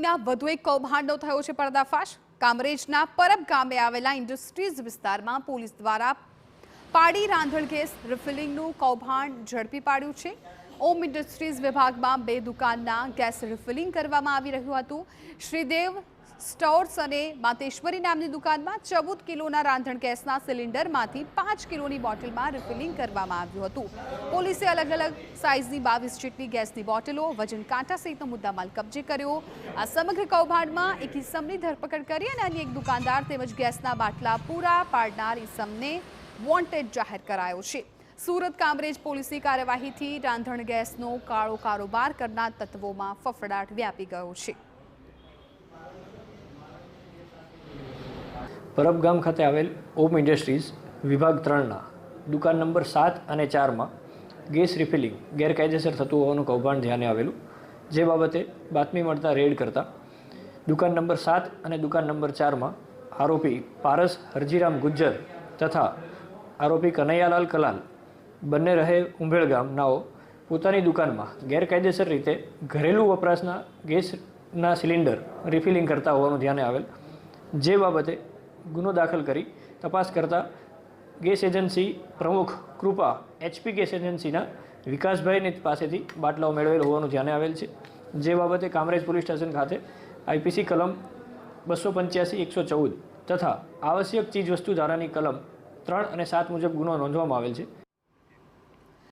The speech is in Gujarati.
રિફિલિંગના વધુ એક કૌભાંડનો થયો છે પર્દાફાશ। કામરેજના પરબ ગામે આવેલા ઇન્ડસ્ટ્રીઝ વિસ્તારમાં પોલીસ દ્વારા પાડી રાંધણ ગેસ રિફિલિંગનું કૌભાંડ ઝડપી પાડ્યું છે। ઓમ ઇન્ડસ્ટ્રીઝ વિભાગમાં 2 દુકાનના ગેસ રિફિલિંગ કરવામાં આવી રહ્યું હતું। શ્રીદેવ સ્ટોર્સ અને માતેશ્વરી નામની દુકાનમાં 14 કિલોના રાંધણ ગેસના સિલિન્ડરમાંથી 5 કિલોની બોટલમાં રિફિલિંગ કરવામાં આવ્યું હતું। પોલીસે અલગ અલગ સાઇઝની 22 જેટલી ગેસની બોટલો, વજન કાંટા સહિતનો મુદ્દામાલ કબજે કર્યો। આ સમગ્ર કૌભાંડમાં એક ઇસમની ધરપકડ કરી અને અન્ય એક દુકાનદાર તેમજ ગેસના બાટલા પૂરા પાડનાર ઇસમને વોન્ટેડ જાહેર કરાયો છે। સુરત કામરેજ પોલીસની કાર્યવાહીથી રાંધણ ગેસનો કાળો કારોબાર કરનાર તત્વોમાં ફફડાટ વ્યાપી ગયો છે। પરબ ગામ ખાતે આવેલ ઓમ ઇન્ડસ્ટ્રીઝ વિભાગ 3ના દુકાન નંબર 7 અને 4માં ગેસ રિફિલિંગ ગેરકાયદેસર થતું હોવાનું કૌભાંડ ધ્યાને આવેલું, જે બાબતે બાતમી મળતા રેડ કરતા દુકાન નંબર 7 અને દુકાન નંબર 4માં આરોપી પારસ હરજીરામ ગુજ્જર તથા આરોપી કનૈયાલાલ કલાલ બંને રહે ઉંભેળ ગામ નાઓ પોતાની દુકાનમાં ગેરકાયદેસર રીતે ઘરેલું વપરાશના ગેસના સિલિન્ડર રિફિલિંગ કરતા હોવાનું ધ્યાને આવેલ, જે બાબતે ગુનો દાખલ કરી તપાસ કરતા ગેસ એજન્સી પ્રમુખ કૃપા HP ગેસ એજન્સીના વિકાસભાઈની પાસેથી બાટલાઓ મેળવેલ હોવાનું ધ્યાને આવેલ છે, જે બાબતે કામરેજ પોલીસ સ્ટેશન ખાતે IPC કલમ 285-114 તથા આવશ્યક ચીજવસ્તુ ધારાની કલમ 3 અને 7 મુજબ ગુનો નોંધવામાં આવેલ છે।